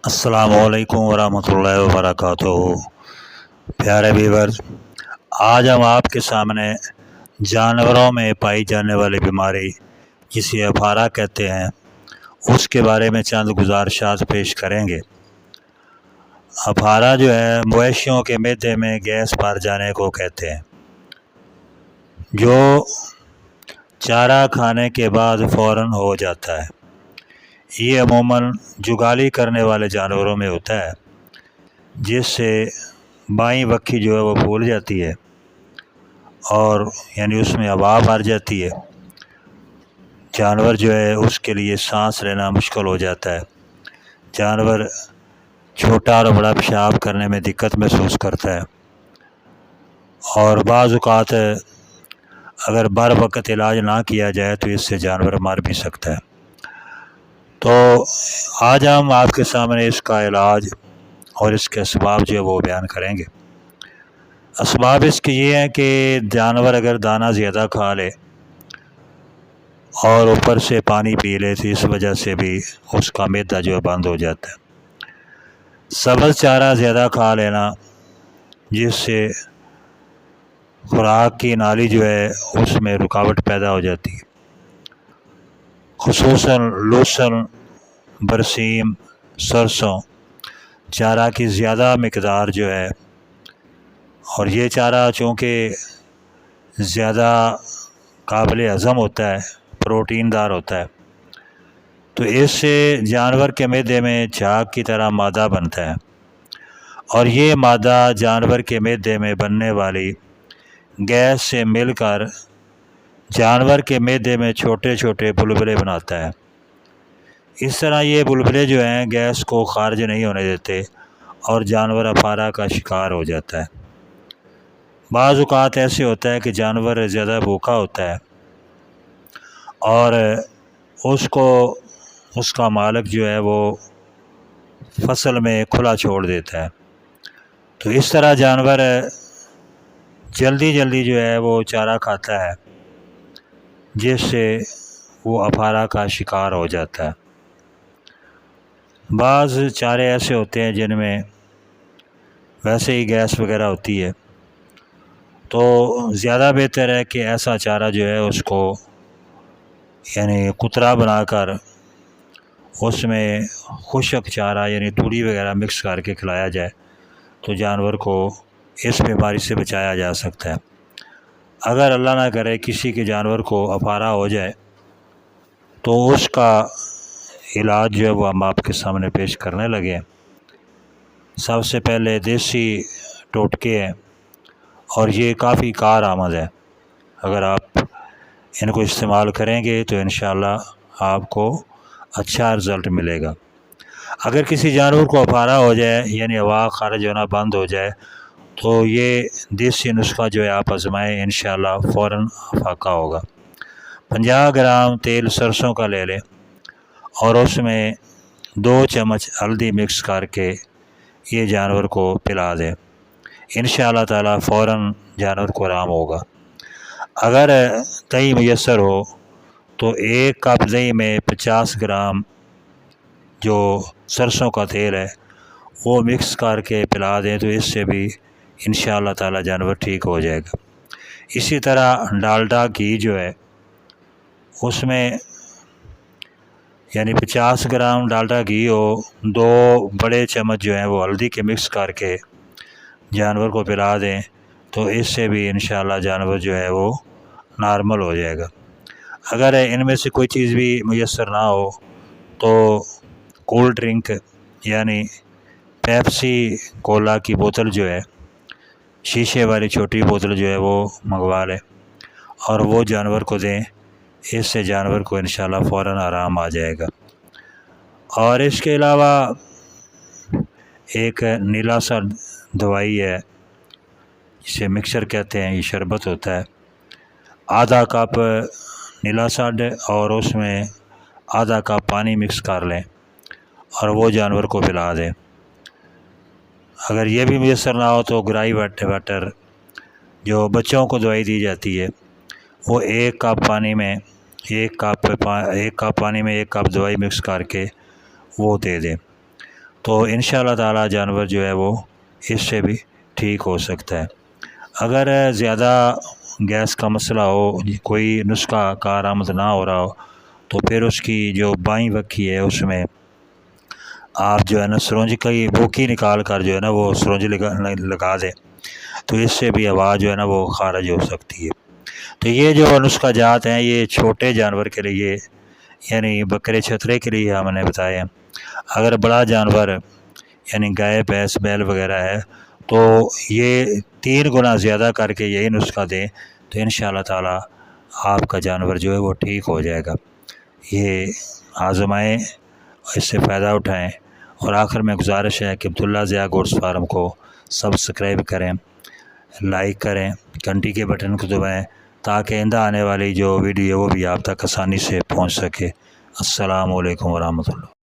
السلام علیکم ورحمۃ اللہ وبرکاتہ۔ پیارے ویورز، آج ہم آپ کے سامنے جانوروں میں پائی جانے والی بیماری جسے افارہ کہتے ہیں اس کے بارے میں چند گزارشات پیش کریں گے۔ افارہ جو ہے مویشیوں کے معدے میں گیس بھر جانے کو کہتے ہیں، جو چارہ کھانے کے بعد فوراً ہو جاتا ہے۔ یہ عموماً جگالی کرنے والے جانوروں میں ہوتا ہے، جس سے بائیں وکھی جو ہے وہ پھول جاتی ہے اور یعنی اس میں ہوا بھر جاتی ہے۔ جانور جو ہے اس کے لیے سانس لینا مشکل ہو جاتا ہے۔ جانور چھوٹا اور بڑا پیشاب کرنے میں دقت محسوس کرتا ہے، اور بعض اوقات اگر بر وقت علاج نہ کیا جائے تو اس سے جانور مر بھی سکتا ہے۔ تو آج ہم آپ کے سامنے اس کا علاج اور اس کے اسباب جو ہے وہ بیان کریں گے۔ اسباب اس کے یہ ہیں کہ جانور اگر دانہ زیادہ کھا لے اور اوپر سے پانی پی لے تو اس وجہ سے بھی اس کا معدہ جو ہے بند ہو جاتا ہے۔ سبز چارہ زیادہ کھا لینا، جس سے خوراک کی نالی جو ہے اس میں رکاوٹ پیدا ہو جاتی ہے، خصوصاً لہسن، برسیم، سرسوں چارہ کی زیادہ مقدار جو ہے، اور یہ چارہ چونکہ زیادہ قابل ہضم ہوتا ہے، پروٹین دار ہوتا ہے، تو اس سے جانور کے معدے میں جھاگ کی طرح مادہ بنتا ہے، اور یہ مادہ جانور کے معدے میں بننے والی گیس سے مل کر جانور کے معدے میں چھوٹے چھوٹے بلبلے بناتا ہے۔ اس طرح یہ بلبلے جو ہیں گیس کو خارج نہیں ہونے دیتے اور جانور افارہ کا شکار ہو جاتا ہے۔ بعض اوقات ایسے ہوتا ہے کہ جانور زیادہ بھوکا ہوتا ہے اور اس کا مالک جو ہے وہ فصل میں کھلا چھوڑ دیتا ہے، تو اس طرح جانور جلدی جو ہے وہ چارہ کھاتا ہے، جس سے وہ افارہ کا شکار ہو جاتا ہے۔ بعض چارے ایسے ہوتے ہیں جن میں ویسے ہی گیس وغیرہ ہوتی ہے، تو زیادہ بہتر ہے کہ ایسا چارہ جو ہے اس کو یعنی قطرہ بنا کر اس میں خشک چارہ یعنی تھوڑی وغیرہ مکس کر کے کھلایا جائے تو جانور کو اس بیماری سے بچایا جا سکتا ہے۔ اگر اللہ نہ کرے کسی کے جانور کو افارہ ہو جائے تو اس کا علاج جو ہے وہ ہم آپ کے سامنے پیش کرنے لگے ہیں۔ سب سے پہلے دیسی ٹوٹکے ہیں اور یہ کافی کارآمد ہے۔ اگر آپ ان کو استعمال کریں گے تو انشاءاللہ آپ کو اچھا رزلٹ ملے گا۔ اگر کسی جانور کو افارہ ہو جائے یعنی ہوا خارج ہونا بند ہو جائے تو یہ دیسی نسخہ جو ہے آپ آزمائیں، انشاءاللہ فوراً افاقہ ہوگا۔ 50 گرام تیل سرسوں کا لے لیں اور اس میں 2 چمچ ہلدی مکس کر کے یہ جانور کو پلا دیں، انشاءاللہ تعالیٰ فوراً جانور کو آرام ہوگا۔ اگر دہی میسر ہو تو 1 کپ دہی میں 50 گرام جو سرسوں کا تیل ہے وہ مکس کر کے پلا دیں، تو اس سے بھی انشاءاللہ تعالیٰ جانور ٹھیک ہو جائے گا۔ اسی طرح ڈالڈا گھی جو ہے اس میں یعنی 50 گرام ڈالڈا گھی ہو، 2 بڑے چمچ جو ہیں وہ ہلدی کے مکس کر کے جانور کو پلا دیں، تو اس سے بھی انشاءاللہ جانور جو ہے وہ نارمل ہو جائے گا۔ اگر ان میں سے کوئی چیز بھی میسر نہ ہو تو کولڈ ڈرنک یعنی پیپسی کولا کی بوتل جو ہے، شیشے والی چھوٹی بوتل جو ہے وہ منگوا لیں اور وہ جانور کو دیں، اس سے جانور کو انشاءاللہ فوراً آرام آ جائے گا۔ اور اس کے علاوہ ایک نیلا سا دوائی ہے جسے مکسچر کہتے ہیں، یہ شربت ہوتا ہے، آدھا کپ نیلا ساڈ اور اس میں آدھا کپ پانی مکس کر لیں اور وہ جانور کو پلا دیں۔ اگر یہ بھی میسر نہ ہو تو گرائی واٹر جو بچوں کو دوائی دی جاتی ہے وہ 1 کپ پانی میں 1 کپ دوائی مکس کر کے وہ دے دیں، تو انشاءاللہ تعالی جانور جو ہے وہ اس سے بھی ٹھیک ہو سکتا ہے۔ اگر زیادہ گیس کا مسئلہ ہو، کوئی نسخہ کارآمد نہ ہو رہا ہو، تو پھر اس کی جو بائیں وکھی ہے اس میں آپ جو ہے نا سرنج کی بوکی نکال کر جو ہے نا وہ سرنج لگا دیں، تو اس سے بھی ہوا جو ہے نا وہ خارج ہو سکتی ہے۔ تو یہ جو نسخہ جات ہیں یہ چھوٹے جانور کے لیے، یعنی بکرے چھترے کے لیے ہم نے بتائے ہیں۔ اگر بڑا جانور یعنی گائے بھینس بیل وغیرہ ہے تو یہ 3 گنا زیادہ کر کے یہی نسخہ دیں، تو انشاءاللہ تعالی آپ کا جانور جو ہے وہ ٹھیک ہو جائے گا۔ یہ آزمائیں، اس سے فائدہ اٹھائیں، اور آخر میں گزارش ہے کہ عبداللہ ضیاء گوٹس فارم کو سبسکرائب کریں، لائک کریں، گھنٹی کے بٹن کو دبائیں تاکہ آئندہ آنے والی جو ویڈیو وہ بھی آپ تک آسانی سے پہنچ سکے۔ السلام علیکم ورحمۃ اللہ۔